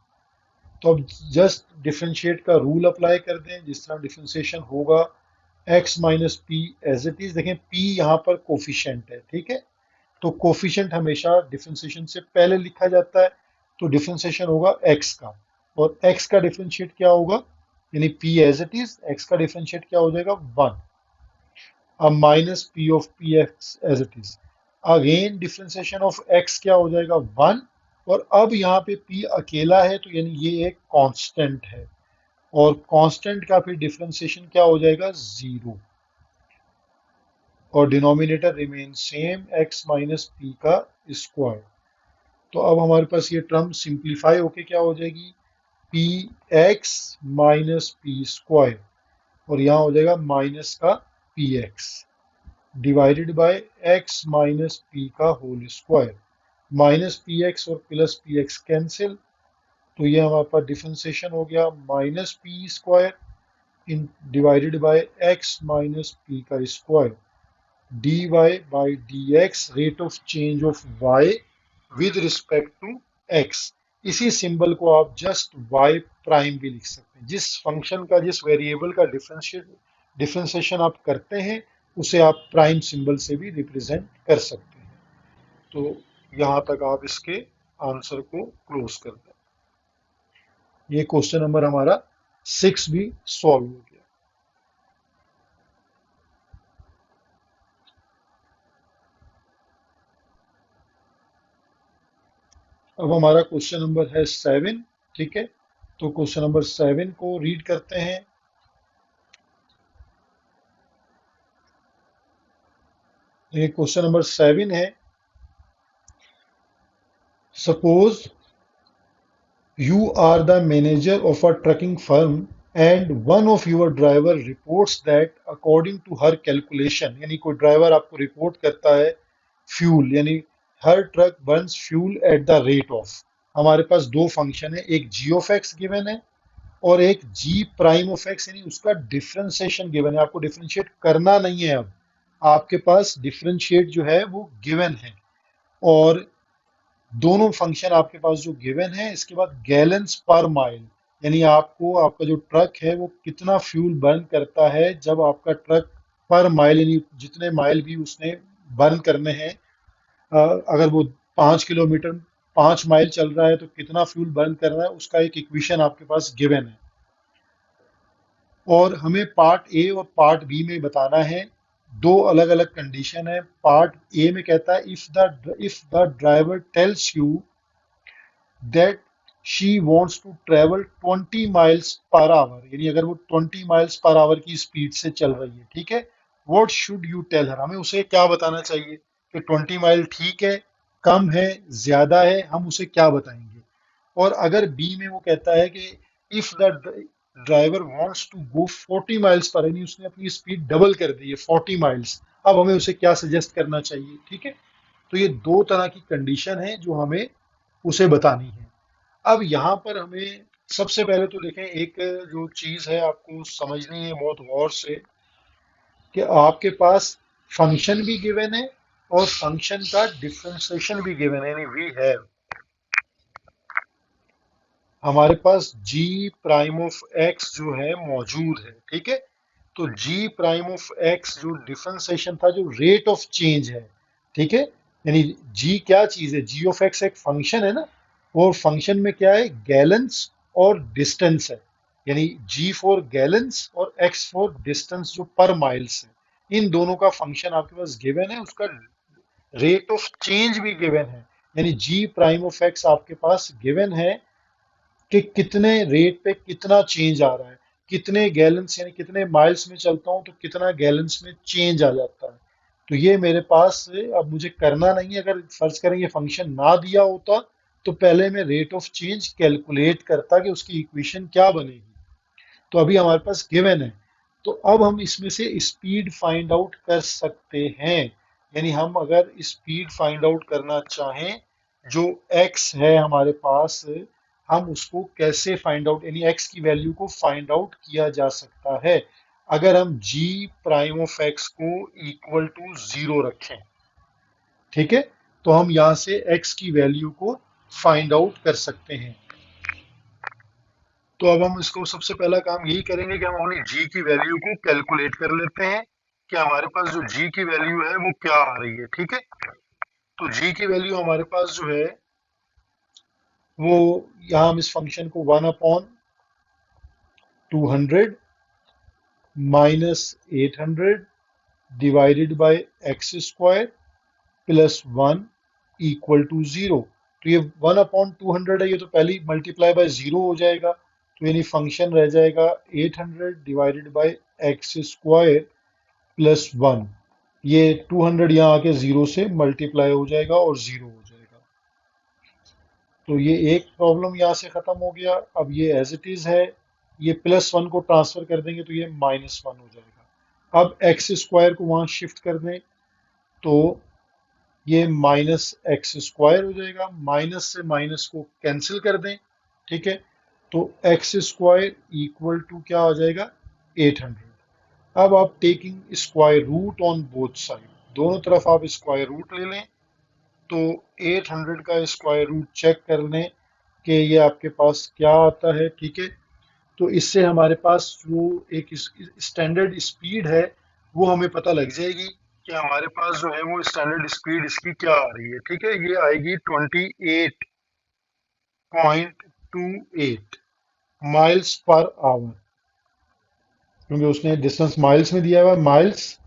तो अब जस्ट डिफरेंशिएट का रूल अप्लाई कर दें, जिस तरह डिफरेंशिएशन होगा x minus p as it is. देखें p यहाँ पर कोफिशिएंट है, ठीक है। तो कोफिशिएंट हमेशा डिफरेंशिएशन से पहले लिखा जाता है, तो डिफरेंशिएशन होगा x का, और x का डिफरेंशिएट क्या होगा, यानी p as it is, x का डिफरेंशिएट क्या हो जाएगा 1। अब minus p of p x as it is, again differentiation of x क्या हो जाएगा 1, और अब यहाँ पे p अकेला है तो यानी ये एक कांस्टेंट है, और कांस्टेंट का फिर डिफरेंशिएशन क्या हो जाएगा 0, और denominator remain same x minus p का स्क्वायर। तो अब हमारे पास ये टर्म सिंप्लीफाई होके क्या हो जाएगी, p x minus p square, और यहाँ हो जाएगा माइनस का p x divided by x minus p का whole square. Minus p x और प्लस पी एक्स कैंसिल, तो ये हमारे पास डिफरेंशिएशन हो गया minus p square in divided by x minus p का square dy by dx rate of change of y with respect to x। इसी सिंबल को आप जस्ट y प्राइम भी लिख सकते हैं। जिस फंक्शन का, जिस वेरिएबल का डिफरेंशिएशन आप करते हैं उसे आप प्राइम सिंबल से भी रिप्रेजेंट कर सकते हैं। तो यहाँ तक आप इसके आंसर को क्लोज कर दें। ये क्वेश्चन नंबर हमारा 6 भी सॉल्व हो गया। अब हमारा क्वेश्चन नंबर है 7, ठीक है। तो क्वेश्चन नंबर 7 को रीड करते हैं। ये क्वेश्चन नंबर 7 है, suppose you are the manager of a trucking firm and one of your driver reports that according to her calculation, यानी कोई ड्राइवर आपको रिपोर्ट करता है फ्यूल, यानी हर truck burns fuel at the rate of. हमारे पास दो फंक्शन है, एक जी ऑफ एक्स गिवन है और एक जी प्राइम ऑफ एक्स, यानी उसका डिफरेंशिएशन गिवन है। आपको डिफरेंशिएट करना नहीं है, अब आपके पास डिफरेंशिएट जो है वो गिवन है। और दोनों फंक्शन आपके पास जो गिवन है, इसके बाद गैलेंस पर माइल, यानी आपको आपका जो ट्रक है वो कितना फ्यूल बर्न करता है जब आपका ट्रक पर माइल, यानी जितने माइल भी उसने बर्न करने हैं, अगर वो 5 किलोमीटर 5 माइल चल रहा है तो कितना फ्यूल बर्न कर रहा है, उसका एक इक्वेशन आपके पास गिवन है। और हमें पार्ट ए और पार्ट बी में बताना है, दो अलग अलग कंडीशन है। पार्ट ए में कहता है if the driver tells you that she wants to travel 20 miles per hour, यानी अगर वो 20 माइल्स पर आवर की स्पीड से चल रही है, ठीक है, what should you tell her, हमें उसे क्या बताना चाहिए कि 20 माइल ठीक है, कम है, ज्यादा है, हम उसे क्या बताएंगे। और अगर बी में वो कहता है कि if the driver wants to go 40 miles per, यानी उसने अपनी स्पीड डबल कर दी है 40 माइल्स, अब हमें उसे क्या सजेस्ट करना चाहिए, ठीक है। तो ये दो तरह की कंडीशन है जो हमें उसे बतानी है। अब यहाँ पर हमें सबसे पहले तो देखें, एक जो चीज है आपको समझनी है बहुत गौर से, कि आपके पास फंक्शन भी गिवन है और फंक्शन का डिफरेंशिएशन भी गिवन है, यानी वी हैव, हमारे पास जी प्राइम ऑफ एक्स जो है मौजूद है, ठीक है। तो जी प्राइम ऑफ एक्स जो डिफरेंशिएशन था, जो रेट ऑफ चेंज है, ठीक है, यानी जी क्या चीज है, जी ऑफ एक्स एक फंक्शन है ना, और फंक्शन में क्या है, गैलेंस और डिस्टेंस है, यानी जी फॉर गैलेंस और एक्स फॉर डिस्टेंस जो पर माइल्स है, इन दोनों का फंक्शन आपके पास गिवन है, उसका रेट ऑफ चेंज भी गिवन है, यानी जी प्राइम ऑफ एक्स आपके पास गिवन है कि कितने रेट पे कितना चेंज आ रहा है, कितने गैलन्स यानी कितने माइल्स में चलता हूं तो कितना गैलन्स में चेंज आ जाता है। तो ये मेरे पास अब मुझे करना नहीं है, अगर फर्ज करें ये फंक्शन ना दिया होता तो पहले मैं रेट ऑफ चेंज कैलकुलेट करता कि उसकी इक्वेशन क्या बनेगी। तो अभी हमारे पास गिवन है, तो अब हम इसमें से स्पीड फाइंड आउट कर सकते हैं, यानी हम अगर स्पीड फाइंड आउट करना चाहें, जो x है हमारे पास, हम उसको कैसे फाइंड आउट, यानी x की वैल्यू को फाइंड आउट किया जा सकता है अगर हम g प्राइम ऑफ x को इक्वल टू 0 रखें, ठीक है। तो हम यहां से x की वैल्यू को फाइंड आउट कर सकते हैं। तो अब हम इसको सबसे पहला काम यही करेंगे कि हम अपनी जी की वैल्यू को कैलकुलेट कर लेते हैं कि हमारे पास जो जी की वैल्यू है वो क्या आ रही है, ठीक है। तो जी की वैल्यू हमारे पास जो है वो, यहाँ हम इस फंक्शन को 1/200 -800 divided by x square +1 equal to 0। तो ये 1/200 है, ये तो पहले ही मल्टीप्लाई बाय 0 हो जाएगा, तो यानी फंक्शन रह जाएगा 800 डिवाइडेड बाय एक्स स्क्वायर +1। ये 200 यहाँ आके 0 से मल्टीप्लाई हो जाएगा और 0 हो जाएगा। तो ये एक प्रॉब्लम यहाँ से खत्म हो गया। अब ये एज इट इज है, ये +1 को ट्रांसफर कर देंगे तो ये -1 हो जाएगा। अब एक्स स्क्वायर को वहां शिफ्ट कर दें तो ये -x² हो जाएगा, माइनस से माइनस को कैंसिल कर दें, ठीक है। तो x² इक्वल टू क्या हो जाएगा, 800। अब आप taking square root on both side, दोनों तरफ आप स्क्वायर रूट ले लें, तो 800 का स्क्वायर रूट चेक कर लें कि ये आपके पास क्या आता है, ठीक है। तो इससे हमारे पास जो एक स्टैंडर्ड स्पीड है वो हमें पता लग जाएगी कि हमारे पास जो है वो स्टैंडर्ड स्पीड इसकी क्या आ रही है, ठीक है। ये आएगी 28.28 माइल्स पर आवर, क्योंकि उसने डिस्टेंस माइल्स में दिया हुआ है, माइल्स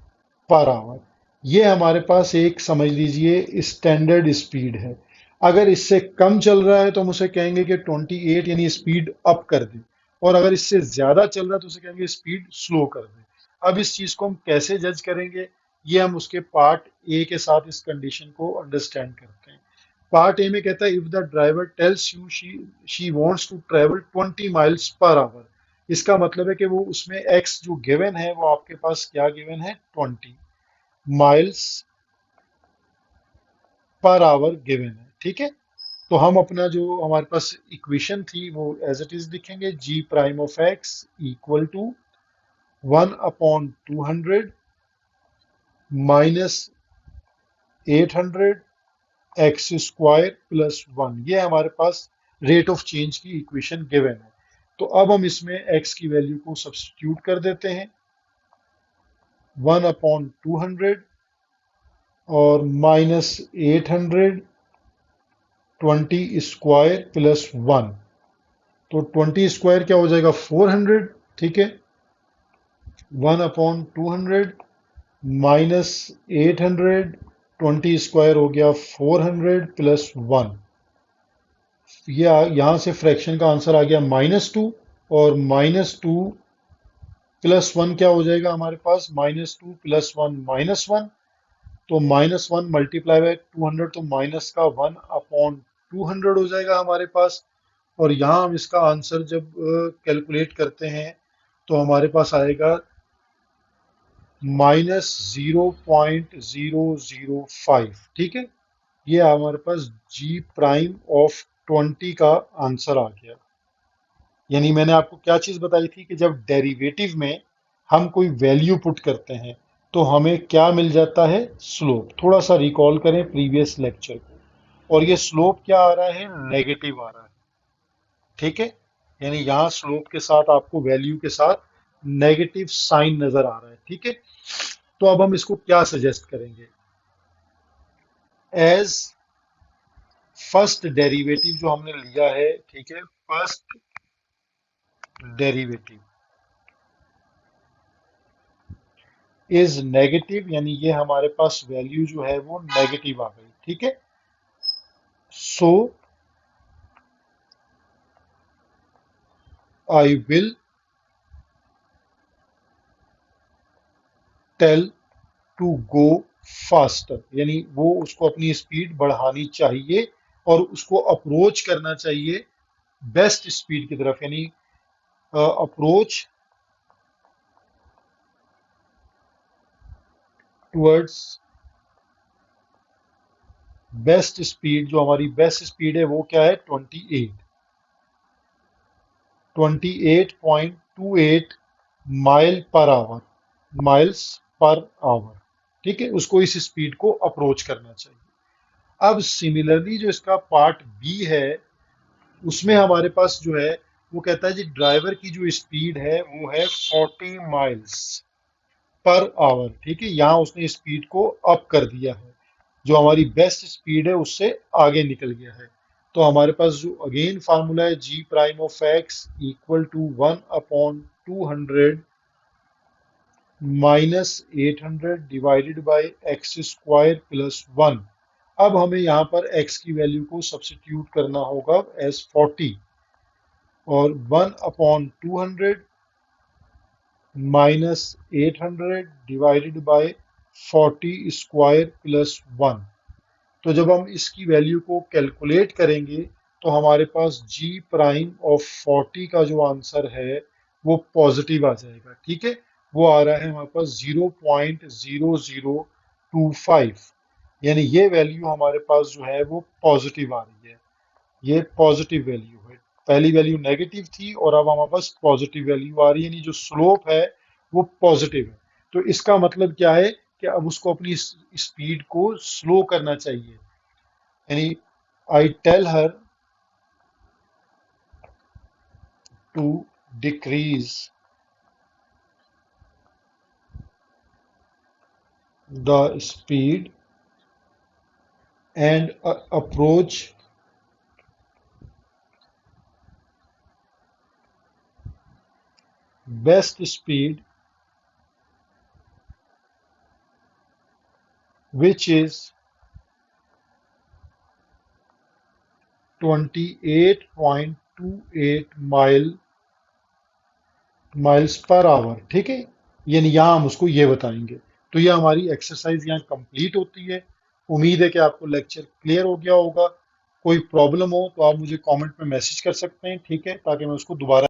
पर आवर। ये हमारे पास एक समझ लीजिए स्टैंडर्ड स्पीड है। अगर इससे कम चल रहा है तो हम उसे कहेंगे कि 28 यानी स्पीड अप कर दे, और अगर इससे ज्यादा चल रहा है तो उसे कहेंगे स्पीड स्लो कर दे। अब इस चीज को हम कैसे जज करेंगे, ये हम उसके पार्ट ए के साथ इस कंडीशन को अंडरस्टैंड करते हैं। पार्ट ए में कहता है if the driver tells you she wants to travel 20 miles per hour, इसका मतलब है कि वो उसमें एक्स जो गिवन है वो आपके पास क्या गिवन है, 20 माइल्स पर आवर गिवन है, ठीक है। तो हम अपना जो हमारे पास इक्वेशन थी वो एज इट इज लिखेंगे, g prime of x equal to 1/200 -800 x square plus one, ये हमारे पास रेट ऑफ चेंज की इक्वेशन गिवन है। तो अब हम इसमें एक्स की वैल्यू को सब्स्टिट्यूट कर देते हैं, 1/200 और -800 20 स्क्वायर प्लस वन। तो 20 स्क्वायर क्या हो जाएगा, 400, ठीक है। 1/200 -800 20 स्क्वायर हो गया 400 प्लस वन। ये यहां से फ्रैक्शन का आंसर आ गया -2, और -2 प्लस वन क्या हो जाएगा हमारे पास, -2 प्लस वन -1। तो -1 मल्टीप्लाई बाय 200, तो माइनस का 1/200 हो जाएगा हमारे पास। और यहाँ हम इसका आंसर जब कैलकुलेट करते हैं तो हमारे पास आएगा -0.005, ठीक है। ये हमारे पास जी प्राइम ऑफ 20 का आंसर आ गया। यानी मैंने आपको क्या चीज बताई थी कि जब डेरिवेटिव में हम कोई वैल्यू पुट करते हैं तो हमें क्या मिल जाता है, स्लोप। थोड़ा सा रिकॉल करें प्रीवियस लेक्चर को, और ये स्लोप क्या आ रहा है, नेगेटिव आ रहा है, ठीक है। यानी यहाँ स्लोप के साथ आपको वैल्यू के साथ नेगेटिव साइन नजर आ रहा है, ठीक है। तो अब हम इसको क्या सजेस्ट करेंगे, एज फर्स्ट डेरिवेटिव जो हमने लिया है, ठीक है, फर्स्ट डेरिवेटिव इज नेगेटिव, यानी ये हमारे पास वैल्यू जो है वो नेगेटिव आ गई, ठीक है। So I will tell to go faster, यानी वो उसको अपनी स्पीड बढ़ानी चाहिए और उसको अप्रोच करना चाहिए बेस्ट स्पीड की तरफ, यानी अप्रोच टुवर्ड्स बेस्ट स्पीड। जो हमारी बेस्ट स्पीड है वो क्या है, 28.28 mile per hour, miles per hour, ठीक है। उसको इस स्पीड को अप्रोच करना चाहिए। अब सिमिलरली जो इसका पार्ट बी है, उसमें हमारे पास जो है वो कहता है जी ड्राइवर की जो स्पीड है वो है 40 माइल्स पर आवर, ठीक है। यहाँ उसने स्पीड को अप कर दिया है, जो हमारी बेस्ट स्पीड है उससे आगे निकल गया है। तो हमारे पास जो अगेन फार्मूला है, g prime of x equal to 1/200 -800 divided by x square plus one. अब हमें यहाँ पर x की वैल्यू को सब्स्टिट्यूट करना होगा एज 40, और 1/200 -800 divided bye 40 square plus one. तो जब हम इसकी वैल्यू को कैलकुलेट करेंगे तो हमारे पास जी प्राइम ऑफ 40 का जो आंसर है वो पॉजिटिव आ जाएगा, ठीक है। वो आ रहा है हमारे पास 0.0025, यानी ये वैल्यू हमारे पास जो है वो पॉजिटिव आ रही है। ये पॉजिटिव वैल्यू है, पहली वैल्यू नेगेटिव थी और अब हमारे पास पॉजिटिव वैल्यू आ रही है, यानी जो स्लोप है वो पॉजिटिव है। तो इसका मतलब क्या है कि अब उसको अपनी स्पीड को स्लो करना चाहिए, यानी I tell her to decrease the speed and approach best speed which is 28.28 miles per hour, ठीक है। यानी यहाँ हम उसको ये बताएंगे। तो ये हमारी एक्सरसाइज यहाँ कंप्लीट होती है। उम्मीद है कि आपको लेक्चर क्लियर हो गया होगा। कोई प्रॉब्लम हो तो आप मुझे कमेंट में मैसेज कर सकते हैं, ठीक है, ताकि मैं उसको दोबारा